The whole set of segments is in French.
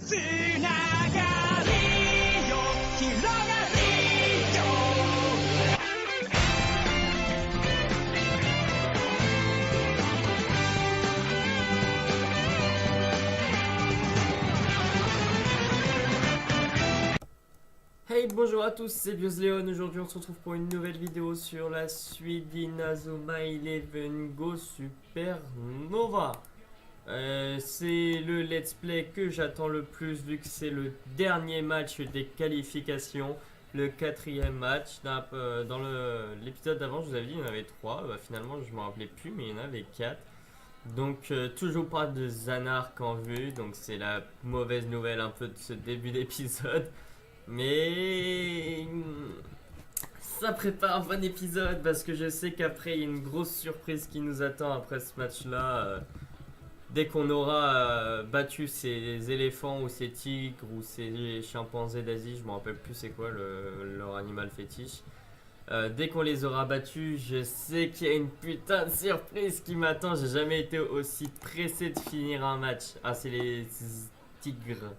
Hey, bonjour à tous, c'est BiosLeon. Aujourd'hui on se retrouve pour une nouvelle vidéo sur la suite d'Inazuma Eleven Go Supernova. C'est le let's play que j'attends le plus vu que c'est le dernier match des qualifications, le quatrième match. Dans l'épisode d'avant je vous avais dit il y en avait 3, finalement je ne me rappelais plus mais il y en avait 4. Donc toujours pas de Zanark en vue, donc c'est la mauvaise nouvelle un peu de ce début d'épisode. Mais ça prépare un bon épisode parce que je sais qu'après il y a une grosse surprise qui nous attend après ce match-là. Dès qu'on aura battu ces éléphants ou ces tigres ou ces chimpanzés d'Asie, je me rappelle plus c'est quoi leur animal fétiche. Dès qu'on les aura battus, je sais qu'il y a une putain de surprise qui m'attend. J'ai jamais été aussi pressé de finir un match. Ah, c'est les tigres.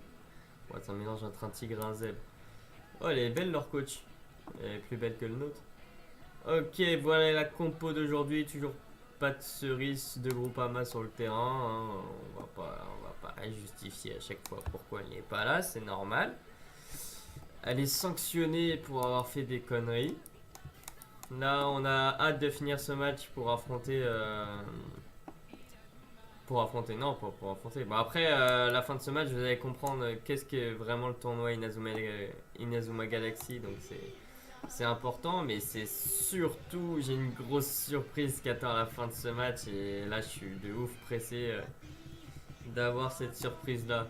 Ouais, c'est un mélange entre un tigre et un zèbre. Oh, elle est belle leur coach. Elle est plus belle que le nôtre. Ok, voilà la compo d'aujourd'hui. Toujours pas de cerise de Groupama sur le terrain. Hein. On va pas justifier à chaque fois pourquoi elle n'est pas là. C'est normal. Elle est sanctionnée pour avoir fait des conneries. Là, on a hâte de finir ce match pour affronter. Pour affronter. Bon, après, la fin de ce match, vous allez comprendre qu'est-ce que vraiment le tournoi Inazuma Galaxy. Donc, c'est important, mais c'est surtout, j'ai une grosse surprise qui attend la fin de ce match. Et là, je suis de ouf pressé d'avoir cette surprise-là.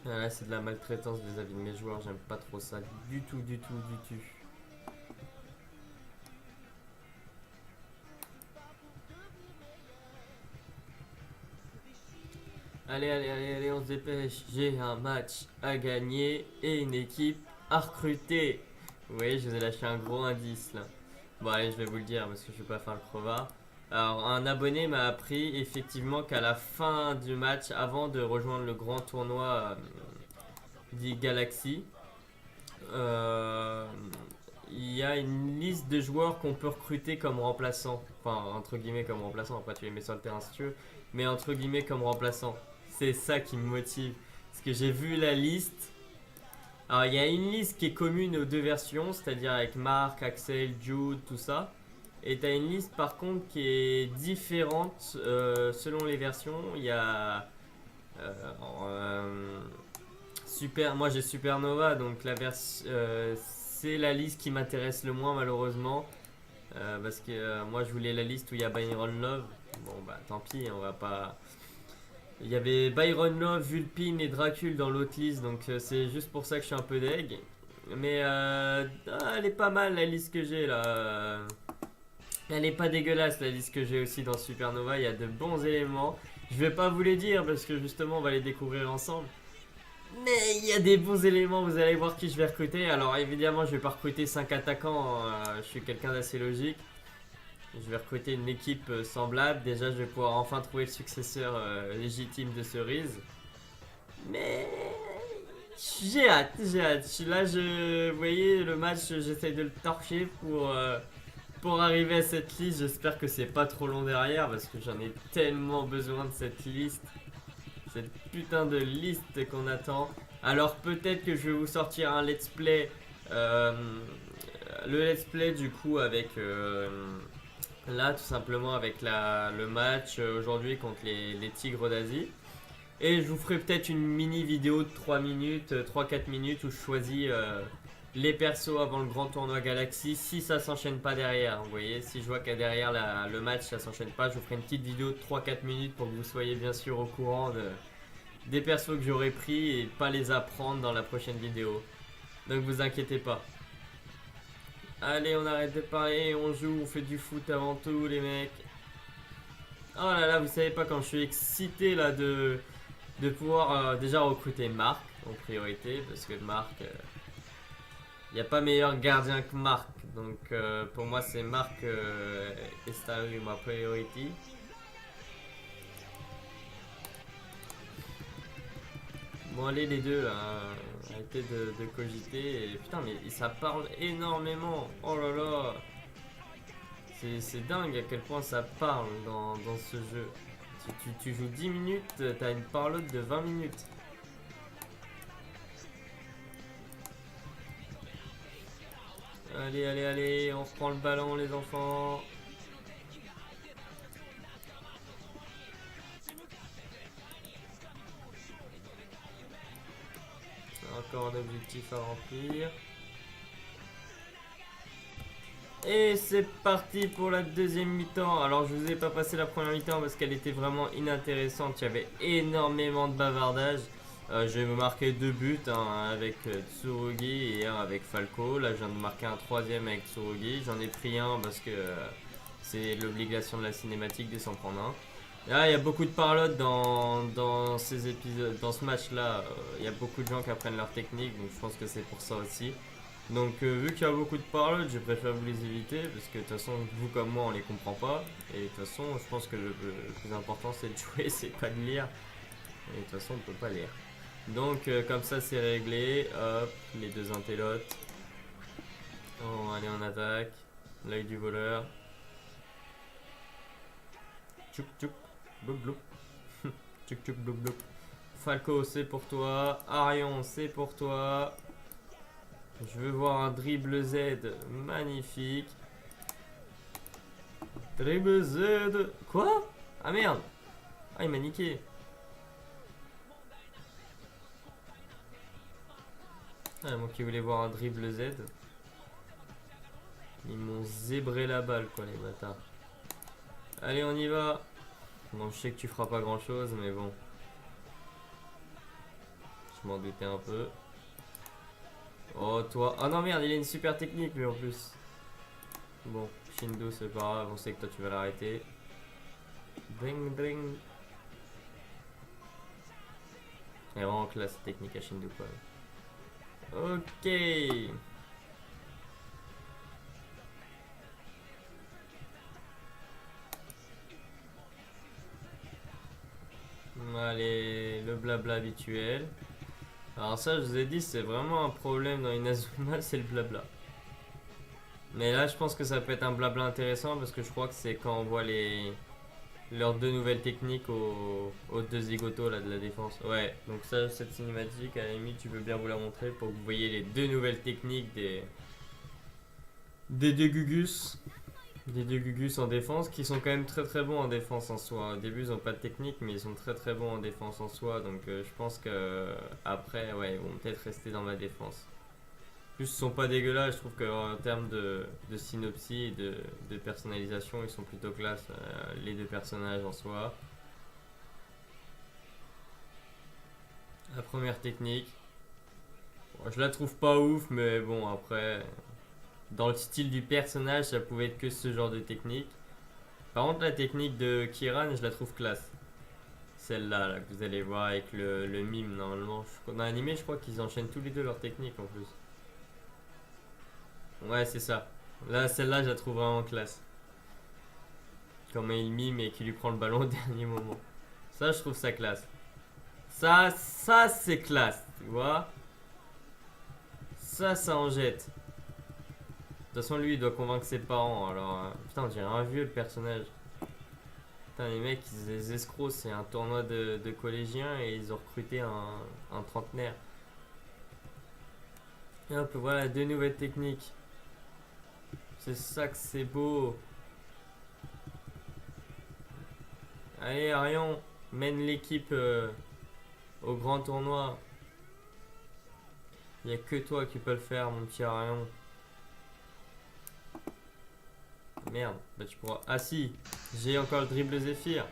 Là, c'est de la maltraitance vis-à-vis de mes joueurs. J'aime pas trop ça. Du tout. Allez, on se dépêche. J'ai un match à gagner et une équipe à recruter. Vous voyez, je vous ai lâché un gros indice là. Bon, allez, je vais vous le dire parce que je vais pas faire le crevard. Alors, un abonné m'a appris effectivement qu'à la fin du match, avant de rejoindre le grand tournoi d'E-Galaxy, il y a une liste de joueurs qu'on peut recruter comme remplaçants. Enfin, entre guillemets comme remplaçants. Après, tu les mets sur le terrain si tu veux. Mais entre guillemets comme remplaçants. C'est ça qui me motive. Parce que j'ai vu la liste. Alors, il y a une liste qui est commune aux deux versions. C'est-à-dire avec Mark, Axel, Jude, tout ça. Et tu as une liste par contre qui est différente selon les versions. Il y a... moi j'ai Supernova. Donc c'est la liste qui m'intéresse le moins malheureusement. Parce que moi je voulais la liste où il y a Byron Love. Bon bah tant pis, on va pas... Il y avait Byron Love, Vulpine et Dracul dans l'autre liste, donc c'est juste pour ça que je suis un peu deg. Mais elle est pas mal la liste que j'ai là. Elle est pas dégueulasse la liste que j'ai aussi dans Supernova, il y a de bons éléments. Je vais pas vous les dire parce que justement on va les découvrir ensemble. Mais il y a des bons éléments, vous allez voir qui je vais recruter. Alors évidemment je vais pas recruter 5 attaquants, je suis quelqu'un d'assez logique. Je vais recruter une équipe semblable. Déjà, je vais pouvoir enfin trouver le successeur légitime de Cerise. Mais j'ai hâte. Là, vous voyez, le match, j'essaye de le torcher pour arriver à cette liste. J'espère que c'est pas trop long derrière parce que j'en ai tellement besoin de cette liste. Cette putain de liste qu'on attend. Alors, peut-être que je vais vous sortir un let's play. Le let's play, du coup, avec... là, tout simplement avec le match aujourd'hui contre les Tigres d'Asie. Et je vous ferai peut-être une mini vidéo de 3 minutes, 3-4 minutes où je choisis les persos avant le grand tournoi Galaxy. Si ça s'enchaîne pas derrière, vous voyez, si je vois qu'à derrière le match ça s'enchaîne pas, je vous ferai une petite vidéo de 3-4 minutes pour que vous soyez bien sûr au courant des persos que j'aurais pris et pas les apprendre dans la prochaine vidéo. Donc vous inquiétez pas. Allez, on arrête de parler, on joue, on fait du foot avant tout les mecs. Oh là là, vous savez pas quand je suis excité là de pouvoir déjà recruter Marc en priorité. Parce que Marc, il n'y a pas meilleur gardien que Marc. Donc pour moi c'est Marc est ma priorité. Bon, allez, les deux là, arrêtez de cogiter. Et, putain, mais ça parle énormément. Oh là là, c'est dingue à quel point ça parle dans ce jeu. Tu joues 10 minutes, t'as une parlotte de 20 minutes. Allez, allez, allez, on reprend le ballon, les enfants. Encore un objectif à remplir. Et c'est parti pour la deuxième mi-temps. Alors je vous ai pas passé la première mi-temps parce qu'elle était vraiment inintéressante. Il y avait énormément de bavardage. J'ai marqué 2 buts, hein, avec Tsurugi et un avec Falco. Là je viens de marquer un troisième avec Tsurugi. J'en ai pris un parce que c'est l'obligation de la cinématique de s'en prendre un. Là il y a beaucoup de parlotte dans ces épisodes, dans ce match là. Il y a beaucoup de gens qui apprennent leur technique, donc je pense que c'est pour ça aussi. Donc vu qu'il y a beaucoup de paroles, je préfère vous les éviter parce que de toute façon vous comme moi on les comprend pas et de toute façon je pense que le plus important c'est de jouer, c'est pas de lire et de toute façon on peut pas lire. Donc comme ça c'est réglé, hop, les deux intellotes. On va aller en attaque, l'œil du voleur. Tchouk tchouk, bloup bloup. Tchouk tchouk bloup bloup. Falco c'est pour toi, Arion c'est pour toi. Je veux voir un dribble Z magnifique. Dribble Z. Quoi? Ah merde. Ah il m'a niqué. Ah moi qui voulais voir un dribble Z. Ils m'ont zébré la balle quoi les bâtards. Allez on y va. Bon je sais que tu feras pas grand chose mais bon. Je m'en doutais un peu. Oh toi. Oh non merde, il a une super technique lui en plus. Bon, Shindo c'est pas grave, on sait que toi tu vas l'arrêter. Dring dring. Elle est vraiment classe cette technique à Shindo quoi. Ok. Allez, le blabla habituel. Alors ça je vous ai dit c'est vraiment un problème dans Inazuma, c'est le blabla. Mais là je pense que ça peut être un blabla intéressant parce que je crois que c'est quand on voit leurs deux nouvelles techniques aux deux zigotos là de la défense. Ouais, donc ça cette cinématique à la limite tu peux bien vous la montrer pour que vous voyez les deux nouvelles techniques des deux Gugus. Des deux Gugus en défense qui sont quand même très très bons en défense en soi. Au début ils ont pas de technique mais ils sont très très bons en défense en soi. Donc je pense que après ouais ils vont peut-être rester dans ma défense. Plus ils sont pas dégueulasses, je trouve qu'en termes de synopsis et de personnalisation ils sont plutôt classe les deux personnages en soi. La première technique. Bon, je la trouve pas ouf mais bon après dans le style du personnage ça pouvait être que ce genre de technique. Par contre, la technique de Kiran, je la trouve classe. Celle-là, là, que vous allez voir avec le mime, normalement. Dans l'animé, je crois qu'ils enchaînent tous les deux leurs techniques en plus. Ouais, c'est ça. Là, celle-là, je la trouve vraiment classe. Comment il mime et qu'il lui prend le ballon au dernier moment. Ça, je trouve ça classe. Ça c'est classe, tu vois. Ça en jette. De toute façon, lui, il doit convaincre ses parents. Alors, putain, on dirait un vieux le personnage. Putain, les mecs, ils des escrocs. C'est un tournoi de collégiens et ils ont recruté un trentenaire. Et hop, voilà, deux nouvelles techniques. C'est ça que c'est beau. Allez, Arion, mène l'équipe au grand tournoi. Il n'y a que toi qui peux le faire, mon petit Arion. Merde, bah tu pourras. Ah si, j'ai encore le dribble Zephyr.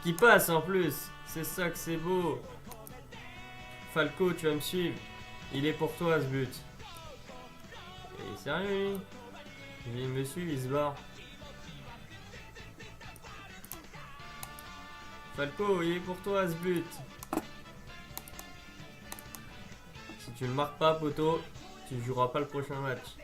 Qui passe en plus. C'est ça que c'est beau. Falco, tu vas me suivre. Il est pour toi ce but. Et sérieux lui. Il me suit, il se barre. Falco, il est pour toi ce but. Si tu ne marques pas, poteau, tu joueras pas le prochain match.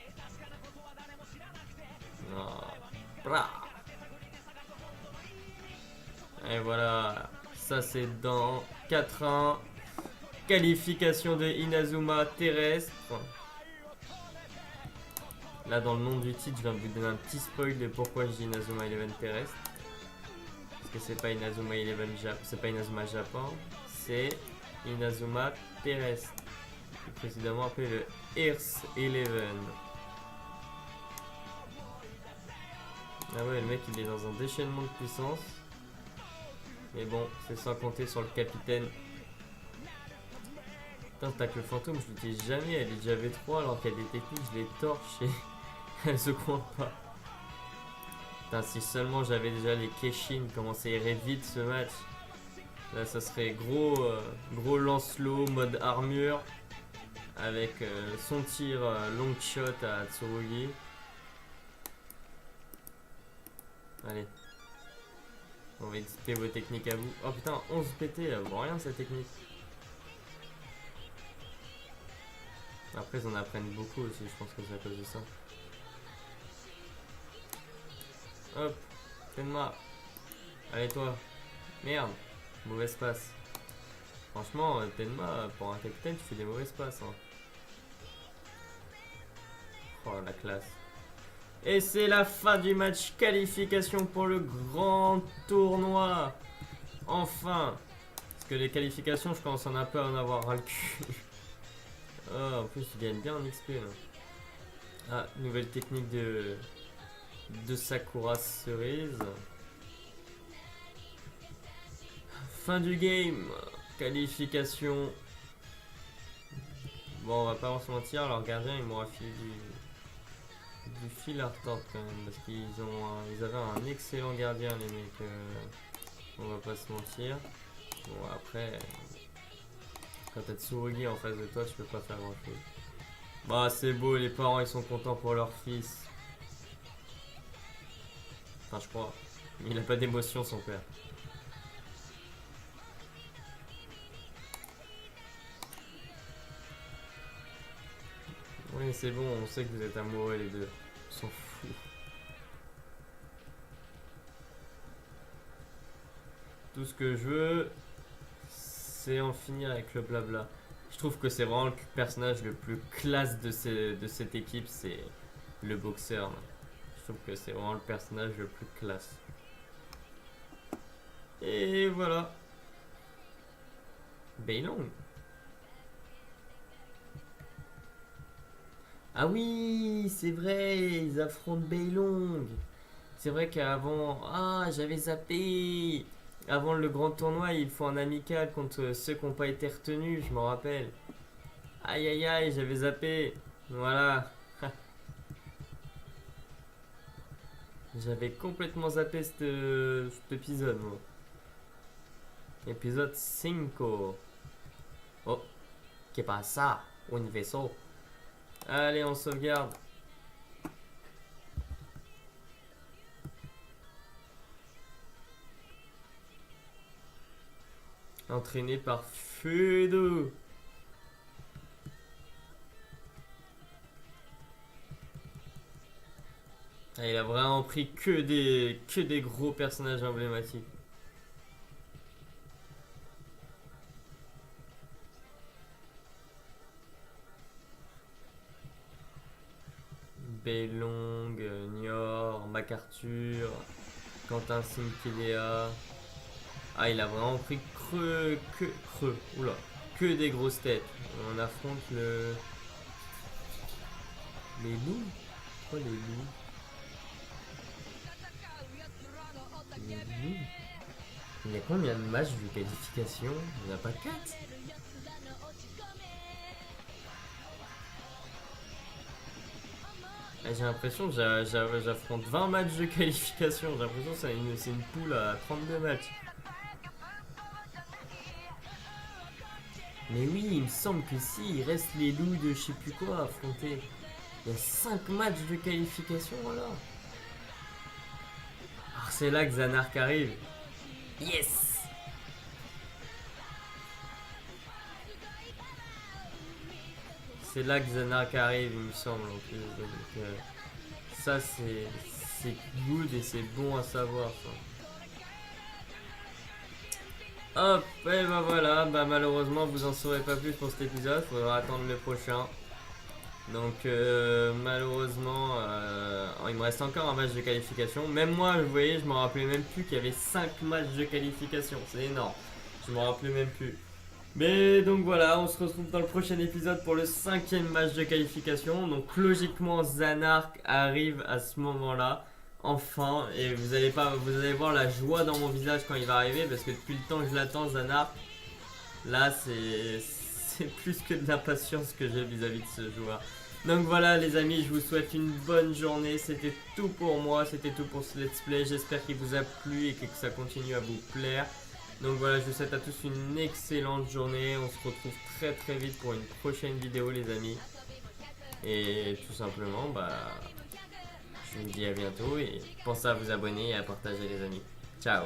Et voilà, ça c'est dans 4-1. qualification de Inazuma terrestre. Là, dans le nom du titre, je viens de vous donner un petit spoil de pourquoi je dis Inazuma Eleven terrestre. Parce que c'est pas Inazuma Eleven c'est pas Inazuma Japon, c'est Inazuma terrestre. Plus précisément appelé le Earth Eleven. Ah ouais, le mec il est dans un déchaînement de puissance. Mais bon, c'est sans compter sur le capitaine. Putain, tac, le fantôme, je l'utilise jamais. Elle est déjà V3 alors qu'il y a des techniques, je les torche et elle se compte pas. Putain, si seulement j'avais déjà les Keshin, comment ça irait vite ce match. Là, ça serait gros Lancelot, mode armure. Avec son tir long shot à Tsurugi. Allez. On va éditer vos techniques à vous. Oh putain, 11 PT, elle vaut rien cette technique. Après, ils en apprennent beaucoup aussi, je pense que c'est à cause de ça. Hop, Tenma. Allez toi. Merde, mauvaise passe. Franchement, Tenma, pour un capitaine, tu fais des mauvaises passes. Hein. Oh la classe. Et c'est la fin du match qualification pour le grand tournoi. Enfin. Parce que les qualifications, je commence un peu à en avoir ras le cul. Oh, en plus, tu gagnes bien en XP là. Ah, nouvelle technique de Sakura Cerise. Fin du game. Qualification. Bon, on va pas se mentir, leur gardien il m'aura filé du fil à retordre quand même. Parce qu'ils avaient un excellent gardien, les mecs. On va pas se mentir. Bon, après, quand t'as Tsurugi en face de toi, tu peux pas faire grand chose. Bah, c'est beau, les parents ils sont contents pour leur fils. Enfin, je crois. Il a pas d'émotion, son père. Oui, c'est bon, on sait que vous êtes amoureux les deux. On s'en fout. Tout ce que je veux, c'est en finir avec le blabla. Je trouve que c'est vraiment le personnage le plus classe de cette équipe, c'est le boxeur. Je trouve que c'est vraiment le personnage le plus classe. Et voilà. Beilong. Ah oui, c'est vrai, ils affrontent Beilong. C'est vrai qu'avant... Ah, j'avais zappé. Avant le grand tournoi, ils font un amical contre ceux qui n'ont pas été retenus, je m'en rappelle. Aïe aïe aïe, j'avais zappé. Voilà. J'avais complètement zappé cet épisode, moi. Épisode 5. Oh, qu'est passa? Un vaisseau. Allez, on sauvegarde. Entraîné par Fudo. Ah, il a vraiment pris que des gros personnages emblématiques. Beilong, Nior, MacArthur, Quentin Sinclair. Ah, il a vraiment pris oula, que des grosses têtes. On affronte les loups. Quoi les loups? Les loups. Il y a combien de matchs de qualification? Il n'y en a pas 4. J'ai l'impression que j'affronte 20 matchs de qualification. J'ai l'impression que c'est une poule à 32 matchs. Mais oui, il me semble que si, il reste les loups de je sais plus quoi à affronter. Il y a 5 matchs de qualification, voilà. Alors c'est là que Zanark arrive. Yes! C'est là que Zanark arrive, il me semble, en plus. Donc, ça, c'est good et c'est bon à savoir, ça. Hop, et bah voilà, bah malheureusement vous en saurez pas plus pour cet épisode, faudra attendre le prochain. Donc malheureusement, il me reste encore un match de qualification. Même moi, vous voyez, je me rappelais même plus qu'il y avait 5 matchs de qualification, c'est énorme. Je me rappelais même plus. Mais donc voilà, on se retrouve dans le prochain épisode pour le 5e match de qualification. Donc logiquement, Zanark arrive à ce moment-là, enfin. Et vous allez voir la joie dans mon visage quand il va arriver, parce que depuis le temps que je l'attends, Zanark, là c'est plus que de l'impatience que j'ai vis-à-vis de ce joueur. Donc voilà les amis, je vous souhaite une bonne journée. C'était tout pour moi, c'était tout pour ce let's play. J'espère qu'il vous a plu et que ça continue à vous plaire. Donc voilà, je vous souhaite à tous une excellente journée. On se retrouve très très vite pour une prochaine vidéo les amis. Et tout simplement, bah, je vous dis à bientôt et pensez à vous abonner et à partager les amis. Ciao.